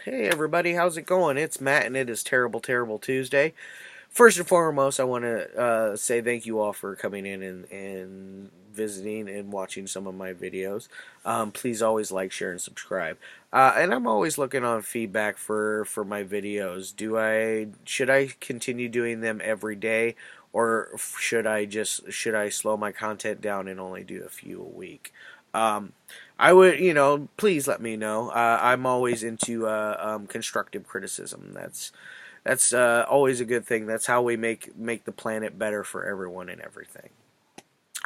Hey everybody, how's it going? It's Matt and it is Terrible Terrible Tuesday. First and foremost, I want to say thank you all for coming in and visiting and watching some of my videos. Please always like, share, and subscribe. And I'm always looking on feedback for my videos. Should I continue doing them every day, or should I slow my content down and only do a few a week? Um, I would, please let me know. I'm always into constructive criticism. That's always a good thing. That's how we make the planet better for everyone and everything.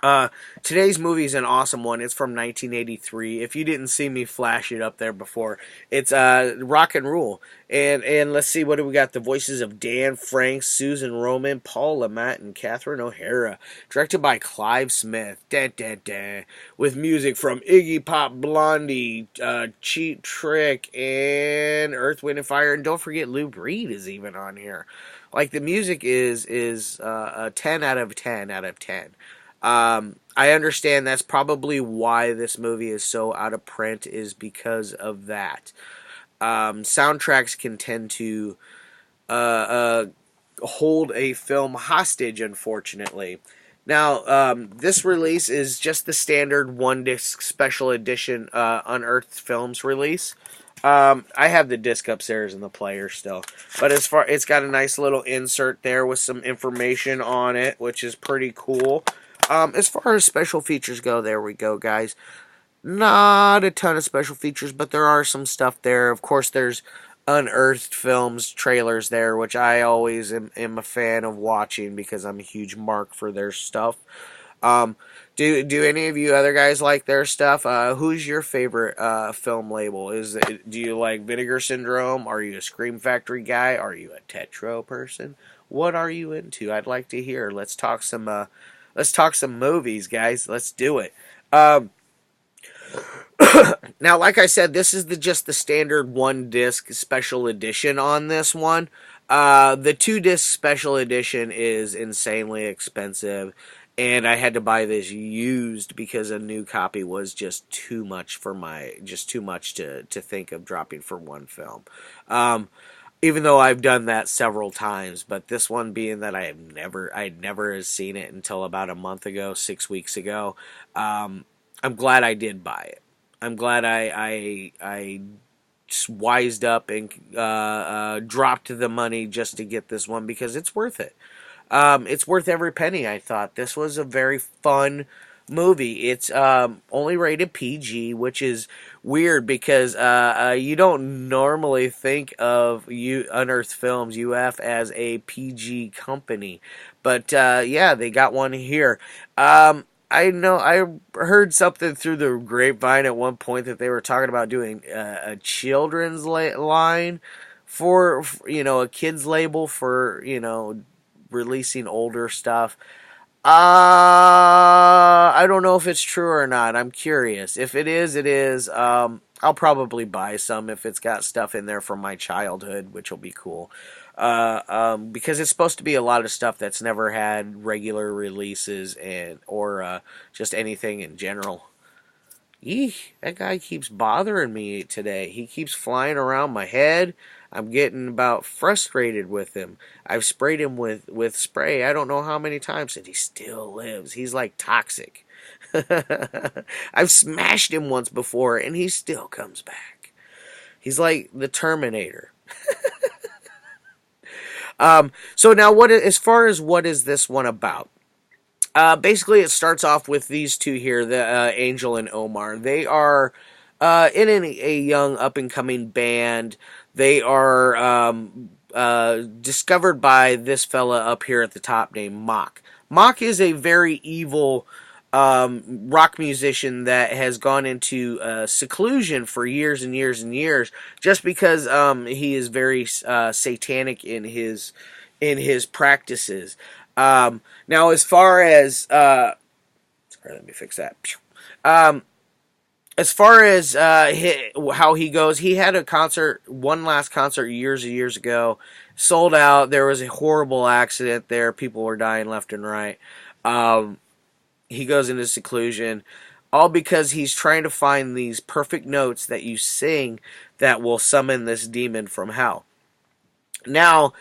Uh, Today's movie is an awesome one. It's from 1983. If you didn't see me flash it up there before, it's Rock and Roll. And let's see, what do we got? The voices of Dan Franks, Susan Roman, Paul Lamont, and Catherine O'Hara. Directed by Clive Smith. Da, da, da. With music from Iggy Pop, Blondie, Cheap Trick, and Earth, Wind, and Fire. And don't forget, Lou Reed is even on here. Like, the music is a 10 out of 10 out of 10. I understand that's probably why this movie is so out of print, is because of that. Soundtracks can tend to hold a film hostage, unfortunately. Now, this release is just the standard one disc special edition Unearthed Films release. I have the disc upstairs in the player still, but it's got a nice little insert there with some information on it, which is pretty cool. As far as special features go, there we go, guys. Not a ton of special features, but there are some stuff there. Of course, there's Unearthed Films trailers there, which I always am a fan of watching because I'm a huge mark for their stuff. Um, do any of you other guys like their stuff? Who's your favorite film label? Do you like Vinegar Syndrome? Are you a Scream Factory guy? Are you a Tetro person? What are you into? I'd like to hear. Let's talk some movies, guys. Let's do it. Um, Now, like I said, this is just the standard one disc special edition on this one. The two disc special edition is insanely expensive, and I had to buy this used because a new copy was just too much to think of dropping for one film. Um, Even though I've done that several times, but this one being that I'd never seen it until about a month ago, 6 weeks ago. I'm glad I did buy it. I'm glad I wised up and dropped the money just to get this one because it's worth it. It's worth every penny. I thought this was a very fun movie. It's only rated PG, which is weird because you don't normally think of Unearthed Films UF as a PG company, but yeah, they got one here. I know I heard something through the grapevine at one point that they were talking about doing a children's line for a kids label for releasing older stuff. I don't know if it's true or not. I'm curious. If it is, it is. I'll probably buy some if it's got stuff in there from my childhood, which will be cool. Because it's supposed to be a lot of stuff that's never had regular releases or just anything in general. Eek, that guy keeps bothering me today. He keeps flying around my head. I'm getting about frustrated with him. I've sprayed him with spray I don't know how many times, and he still lives. He's like toxic. I've smashed him once before, and he still comes back. He's like the Terminator. So now, as far as what is this one about? Basically, it starts off with these two here, the Angel and Omar. They are in a young up and coming band. They are discovered by this fella up here at the top named Mock. Mock is a very evil rock musician that has gone into seclusion for years and years and years, just because he is very satanic in his practices. Now, as far as sorry, let me fix that. As far as how he goes, he had one last concert years and years ago, sold out. There was a horrible accident there. People were dying left and right. He goes into seclusion, all because he's trying to find these perfect notes that you sing that will summon this demon from hell. Now,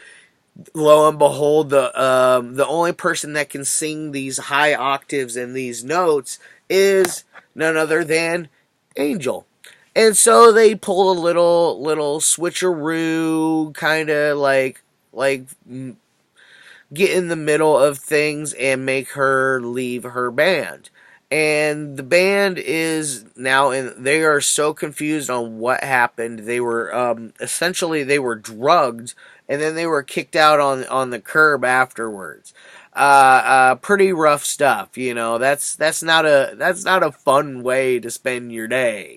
lo and behold, the only person that can sing these high octaves and these notes is none other than Angel. And so they pull a little switcheroo, kind of like get in the middle of things and make her leave her band. And the band is now in. They are so confused on what happened. They were essentially they were drugged, and then they were kicked out on the curb afterwards. Pretty rough stuff. That's not a fun way to spend your day.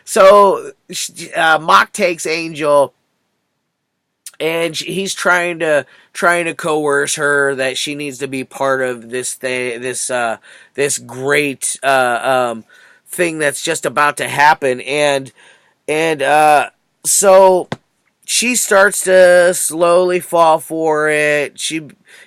So Mock takes Angel, and he's trying to coerce her that she needs to be part of this thing, this great thing that's just about to happen, and so she starts to slowly fall for it.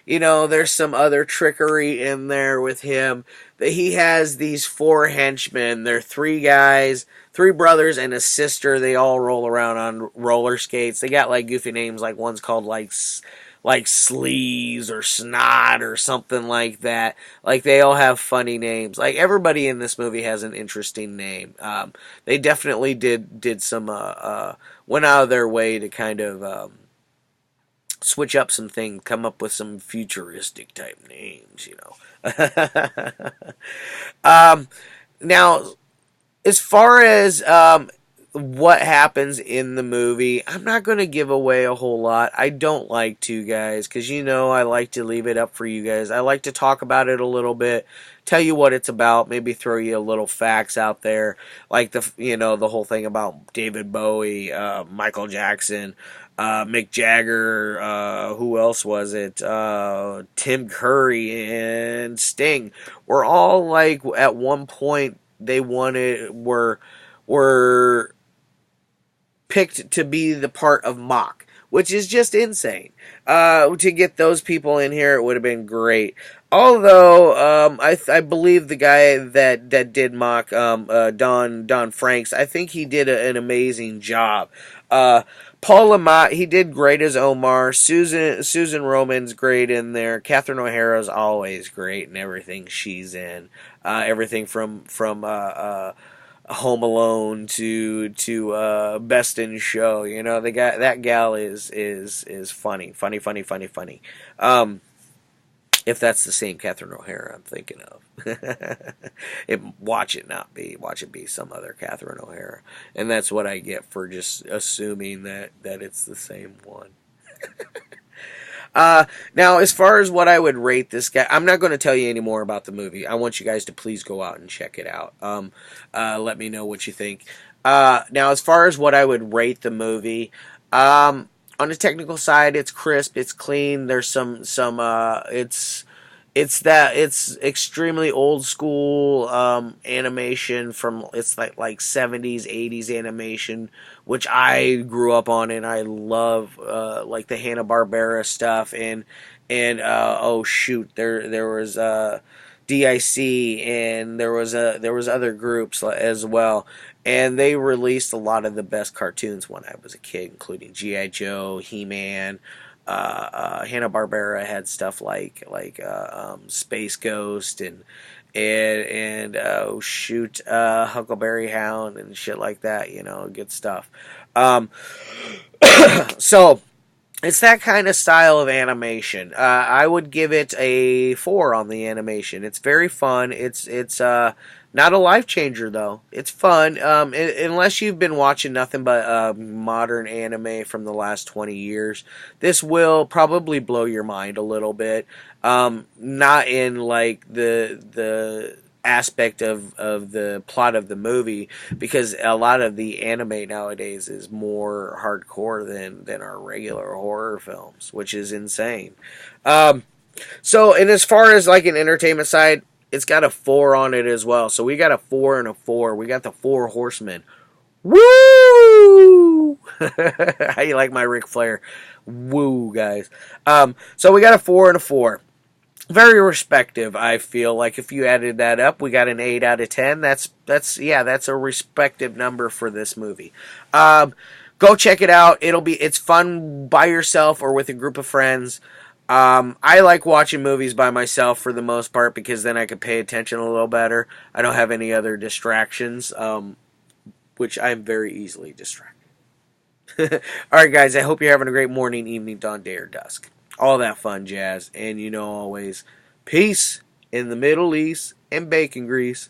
There's some other trickery in there with him. That he has these 4 henchmen. They're 3 guys, 3 brothers, and a sister. They all roll around on roller skates. They got like goofy names. Like one's called like Sleaze or Snot or something like that. Like they all have funny names. Like everybody in this movie has an interesting name. They definitely did some went out of their way to kind of switch up some things, come up with some futuristic type names, Now, as far as what happens in the movie, I'm not going to give away a whole lot. I don't like to, guys, because I like to leave it up for you guys. I like to talk about it a little bit, tell you what it's about, maybe throw you a little facts out there, like the whole thing about David Bowie, Michael Jackson, Mick Jagger, who else was it? Tim Curry and Sting were all like at one point were picked to be the part of Mock, which is just insane. To get those people in here, it would have been great. Although I believe the guy that did Mock, Don Fancks, I think he did an amazing job. Paul Lamont, he did great as Omar. Susan Roman's great in there. Catherine O'Hara's always great in everything she's in. Everything from Home Alone to Best in Show. That gal is funny. If that's the same Catherine O'Hara I'm thinking of. Watch it be some other Catherine O'Hara. And that's what I get for just assuming that it's the same one. Now, as far as what I would rate this guy, I'm not going to tell you any more about the movie. I want you guys to please go out and check it out. Let me know what you think. Now, as far as what I would rate the movie, on the technical side, it's crisp, it's clean. There's it's extremely old school animation from it's like 70s 80s animation, which I grew up on, and I love like the Hanna-Barbera stuff, and oh shoot, there was DIC, and there was other groups as well, and they released a lot of the best cartoons when I was a kid, including G.I. Joe, He-Man. Hanna-Barbera had stuff like Space Ghost and oh shoot, Huckleberry Hound and shit like that. Good stuff. So it's that kind of style of animation. I would give it a 4 on the animation. It's very fun. It's not a life changer though. It's fun. Unless you've been watching nothing but modern anime from the last 20 years, this will probably blow your mind a little bit. Not in like the aspect of the plot of the movie, because a lot of the anime nowadays is more hardcore than our regular horror films, which is insane. So, and as far as like an entertainment side, it's got a 4 on it as well. So we got a 4 and a 4. We got the 4 horsemen. Woo! How you like my Ric Flair? Woo, guys. So we got a 4 and a 4. very respective. I feel like if you added that up, we got an 8 out of 10. That's a respective number for this movie. Go check it out. It's fun by yourself or with a group of friends. I like watching movies by myself for the most part because then I can pay attention a little better. I don't have any other distractions, which I'm very easily distracted. Alright, guys, I hope you're having a great morning, evening, dawn, day, or dusk. All that fun jazz. And always, peace in the Middle East and bacon grease.